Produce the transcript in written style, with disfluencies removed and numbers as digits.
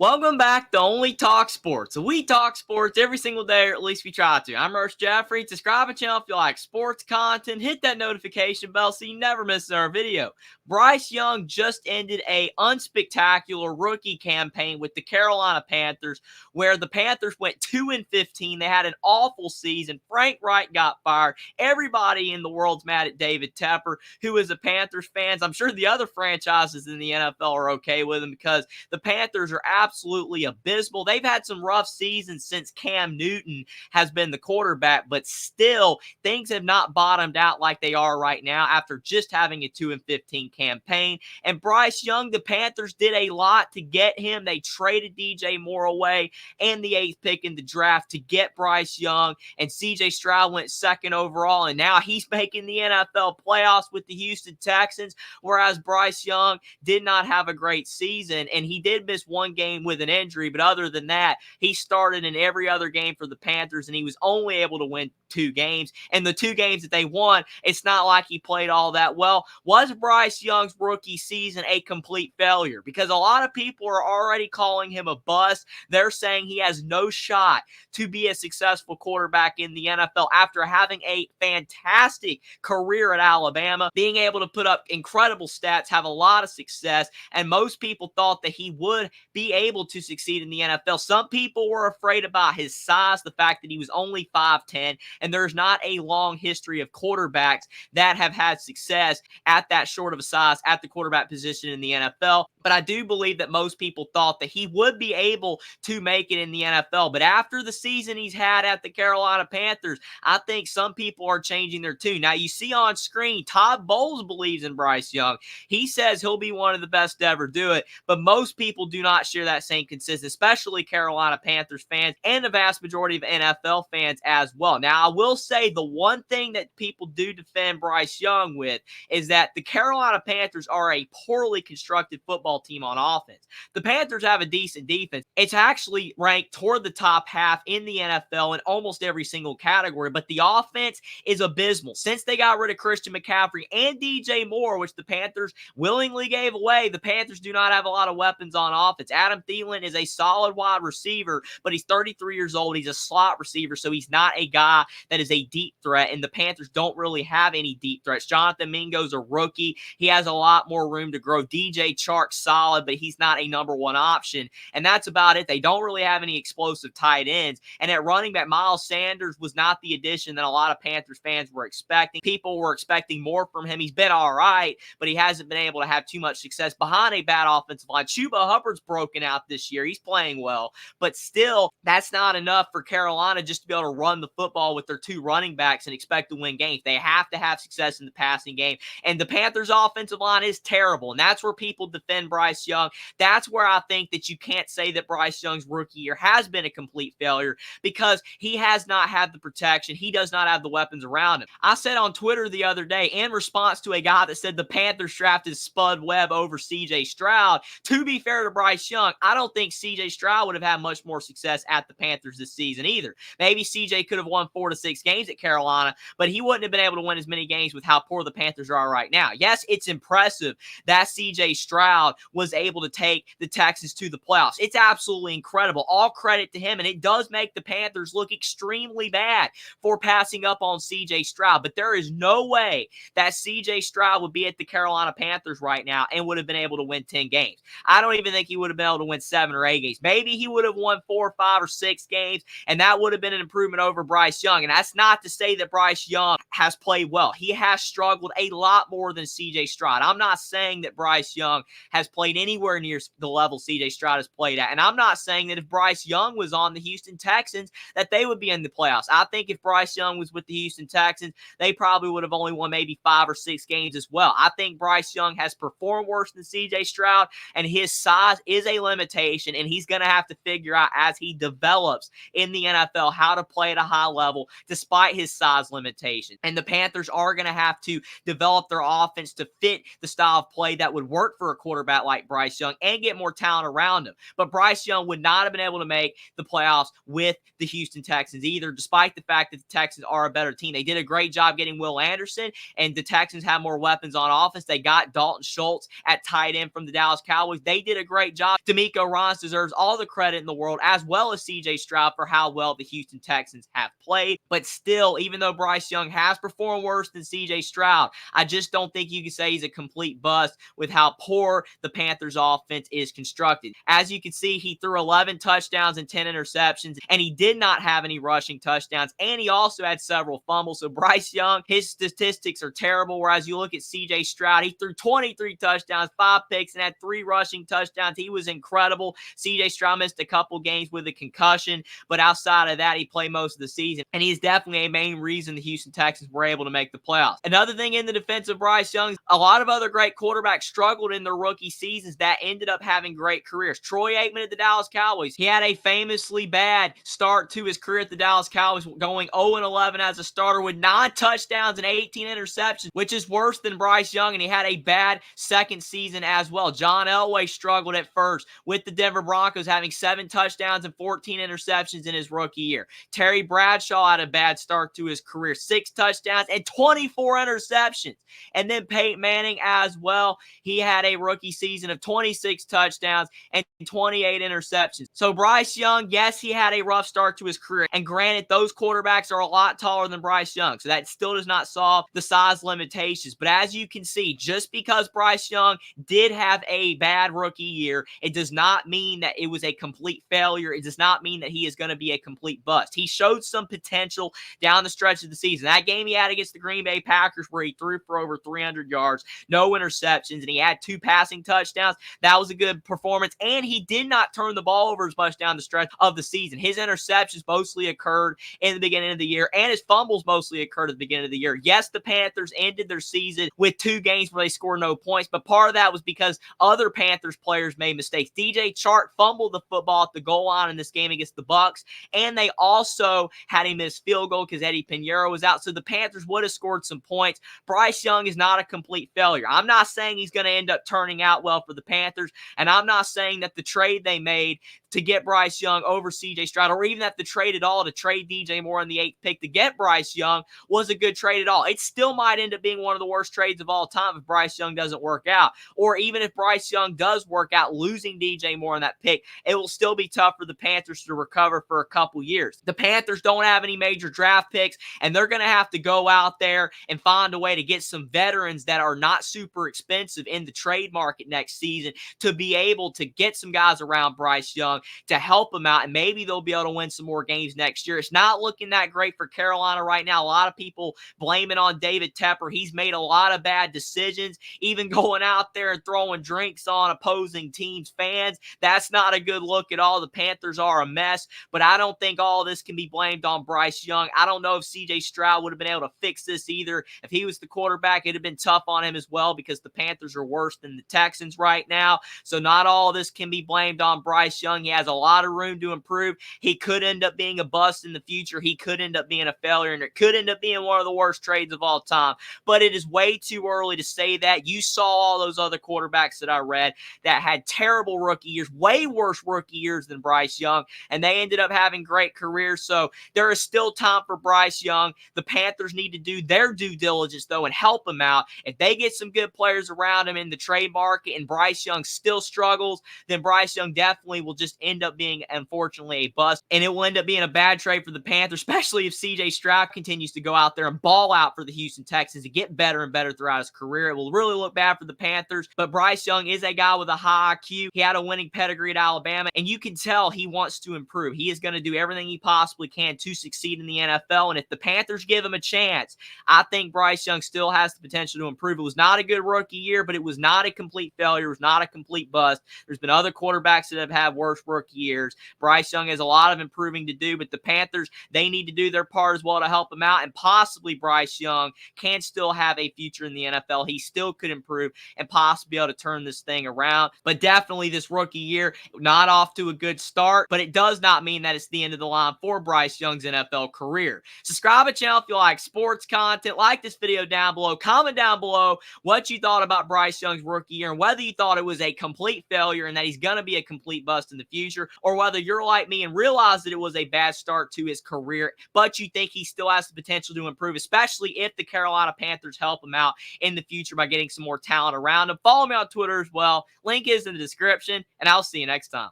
Welcome back to Only Talk Sports. So we talk sports every single day, or at least we try to. I'm Ernst Jeffrey. Subscribe to the channel if you like sports content. Hit that notification bell so you never miss our video. Bryce Young just ended a unspectacular rookie campaign with the Carolina Panthers, where the Panthers went 2-15. They had an awful season. Frank Wright got fired. Everybody in the world's mad at David Tepper, who is a Panthers fan. I'm sure the other franchises in the NFL are okay with him because the Panthers are absolutely abysmal. They've had some rough seasons since Cam Newton has been the quarterback, but still, things have not bottomed out like they are right now after just having a 2-15 campaign. And Bryce Young, the Panthers did a lot to get him. They traded DJ Moore away and the 8th pick in the draft to get Bryce Young, and CJ Stroud went 2nd overall, and now he's making the NFL playoffs with the Houston Texans, whereas Bryce Young did not have a great season, and he did miss one game with an injury, but other than that, he started in every other game for the Panthers, and he was only able to win 2 games. And the 2 games that they won, it's not like he played all that well. Was Bryce Young's rookie season a complete failure? Because a lot of people are already calling him a bust. They're saying he has no shot to be a successful quarterback in the NFL after having a fantastic career at Alabama, being able to put up incredible stats, have a lot of success, and most people thought that he would be able to succeed in the NFL. Some people were afraid about his size, the fact that he was only 5'10", and there's not a long history of quarterbacks that have had success at that short of a size at the quarterback position in the NFL. But I do believe that most people thought that he would be able to make it in the NFL. But after the season he's had at the Carolina Panthers, I think some people are changing their tune. Now, you see on screen, Todd Bowles believes in Bryce Young. He says he'll be one of the best to ever do it, but most people do not share that same consensus, especially Carolina Panthers fans and the vast majority of NFL fans as well. Now, I will say the one thing that people do defend Bryce Young with is that the Carolina Panthers are a poorly constructed football team on offense. The Panthers have a decent defense. It's actually ranked toward the top half in the NFL in almost every single category, but the offense is abysmal. Since they got rid of Christian McCaffrey and DJ Moore, which the Panthers willingly gave away, the Panthers do not have a lot of weapons on offense. Adam Thielen is a solid wide receiver, but he's 33 years old. He's a slot receiver, so he's not a guy that is a deep threat, and the Panthers don't really have any deep threats. Jonathan Mingo's a rookie. He has a lot more room to grow. DJ Chark's solid, but he's not a number one option, and that's about it. They don't really have any explosive tight ends, and at running back, Miles Sanders was not the addition that a lot of Panthers fans were expecting. People were expecting more from him. He's been all right, but he hasn't been able to have too much success behind a bad offensive line. Chuba Hubbard's broken out this year. He's playing well, but still, that's not enough for Carolina just to be able to run the football with their 2 running backs and expect to win games. They have to have success in the passing game, and the Panthers' offensive line is terrible, and that's where people defend Bryce Young. That's where I think that you can't say that Bryce Young's rookie year has been a complete failure because he has not had the protection. He does not have the weapons around him. I said on Twitter the other day, in response to a guy that said the Panthers drafted Spud Webb over CJ Stroud, to be fair to Bryce Young, I don't think CJ Stroud would have had much more success at the Panthers this season either. Maybe CJ could have won 4 to 6 games at Carolina, but he wouldn't have been able to win as many games with how poor the Panthers are right now. Yes, it's impressive that CJ Stroud was able to take the Texans to the playoffs. It's absolutely incredible. All credit to him, and it does make the Panthers look extremely bad for passing up on CJ Stroud, but there is no way that CJ Stroud would be at the Carolina Panthers right now and would have been able to win 10 games. I don't even think he would have been able to win 7 or 8 games. Maybe he would have won 4, 5, or 6 games, and that would have been an improvement over Bryce Young. And that's not to say that Bryce Young has played well. He has struggled a lot more than CJ Stroud. I'm not saying that Bryce Young has played anywhere near the level CJ Stroud has played at. And I'm not saying that if Bryce Young was on the Houston Texans, that they would be in the playoffs. I think if Bryce Young was with the Houston Texans, they probably would have only won maybe 5 or 6 games as well. I think Bryce Young has performed worse than CJ Stroud, and his size is a limitation, and he's going to have to figure out as he develops in the NFL how to play at a high level despite his size limitation. And the Panthers are going to have to develop their offense to fit the style of play that would work for a quarterback quarterback like Bryce Young and get more talent around him. But Bryce Young would not have been able to make the playoffs with the Houston Texans either, despite the fact that the Texans are a better team. They did a great job getting Will Anderson, and the Texans have more weapons on offense. They got Dalton Schultz at tight end from the Dallas Cowboys. They did a great job. D'Amico Ryans deserves all the credit in the world, as well as C.J. Stroud, for how well the Houston Texans have played. But still, even though Bryce Young has performed worse than C.J. Stroud, I just don't think you can say he's a complete bust with how poor the Panthers offense is constructed. As you can see, he threw 11 touchdowns and 10 interceptions, and he did not have any rushing touchdowns, and he also had several fumbles. So Bryce Young, his statistics are terrible, whereas you look at C.J. Stroud, he threw 23 touchdowns, 5 picks, and had 3 rushing touchdowns. He was incredible. C.J. Stroud missed a couple games with a concussion, but outside of that, he played most of the season, and he's definitely a main reason the Houston Texans were able to make the playoffs. Another thing in the defense of Bryce Young, a lot of other great quarterbacks struggled in their rookie seasons that ended up having great careers. Troy Aikman at the Dallas Cowboys, he had a famously bad start to his career at the Dallas Cowboys, going 0-11 as a starter with 9 touchdowns and 18 interceptions, which is worse than Bryce Young, and he had a bad second season as well. John Elway struggled at first with the Denver Broncos, having 7 touchdowns and 14 interceptions in his rookie year. Terry Bradshaw had a bad start to his career, 6 touchdowns and 24 interceptions. And then Peyton Manning as well, he had a rookie season of 26 touchdowns and 28 interceptions. So Bryce Young, yes, he had a rough start to his career, and granted, those quarterbacks are a lot taller than Bryce Young, so that still does not solve the size limitations. But as you can see, just because Bryce Young did have a bad rookie year, it does not mean that it was a complete failure. It does not mean that he is going to be a complete bust. He showed some potential down the stretch of the season. That game he had against the Green Bay Packers, where he threw for over 300 yards, no interceptions, and he had 2 passing touchdowns, that was a good performance, and he did not turn the ball over as much down the stretch of the season. His interceptions mostly occurred in the beginning of the year, and his fumbles mostly occurred at the beginning of the year. Yes, the Panthers ended their season with 2 games where they scored no points, but part of that was because other Panthers players made mistakes. DJ Chark fumbled the football at the goal line in this game against the Bucs, and they also had a missed field goal because Eddie Pinheiro was out, so the Panthers would have scored some points. Bryce Young is not a complete failure. I'm not saying he's going to end up turning out well for the Panthers, and I'm not saying that the trade they made to get Bryce Young over C.J. Stroud, or even that the trade at all to trade DJ Moore in the 8th pick to get Bryce Young, was a good trade at all. It still might end up being one of the worst trades of all time if Bryce Young doesn't work out. Or even if Bryce Young does work out, losing DJ Moore in that pick, it will still be tough for the Panthers to recover for a couple years. The Panthers don't have any major draft picks, and they're going to have to go out there and find a way to get some veterans that are not super expensive in the trade market next season to be able to get some guys around Bryce Young to help him out, and maybe they'll be able to win some more games next year. It's not looking that great for Carolina right now. A lot of people blame it on David Tepper. He's made a lot of bad decisions, even going out there and throwing drinks on opposing teams' fans. That's not a good look at all. The Panthers are a mess, but I don't think all of this can be blamed on Bryce Young. I don't know if C.J. Stroud would have been able to fix this either. If he was the quarterback, it'd have been tough on him as well, because the Panthers are worse than the Texans right now. So not all of this can be blamed on Bryce Young. He has a lot of room to improve. He could end up being a bust in the future. He could end up being a failure, and it could end up being one of the worst trades of all time. But it is way too early to say that. You saw all those other quarterbacks that I read that had terrible rookie years, way worse rookie years than Bryce Young, and they ended up having great careers. So there is still time for Bryce Young. The Panthers need to do their due diligence, though, and help him out. If they get some good players around him in the trade market and Bryce Young still struggles, then Bryce Young definitely will just end up being, unfortunately, a bust, and it will end up being a bad trade for the Panthers, especially if C.J. Stroud continues to go out there and ball out for the Houston Texans and get better and better throughout his career. It will really look bad for the Panthers, but Bryce Young is a guy with a high IQ. He had a winning pedigree at Alabama, and you can tell he wants to improve. He is going to do everything he possibly can to succeed in the NFL, and if the Panthers give him a chance, I think Bryce Young still has the potential to improve. It was not a good rookie year, but it was not a complete failure. It was not a complete bust. There's been other quarterbacks that have had worse rookie years. Bryce Young has a lot of improving to do, but the Panthers, they need to do their part as well to help him out, and possibly Bryce Young can still have a future in the NFL. He still could improve and possibly be able to turn this thing around, but definitely this rookie year, not off to a good start, but it does not mean that it's the end of the line for Bryce Young's NFL career. Subscribe to the channel if you like sports content. Like this video down below. Comment down below what you thought about Bryce Young's rookie year and whether you thought it was a complete failure and that he's going to be a complete bust in the future, or whether you're like me and realize that it was a bad start to his career, but you think he still has the potential to improve, especially if the Carolina Panthers help him out in the future by getting some more talent around him. Follow me on Twitter as well. Link is in the description, and I'll see you next time.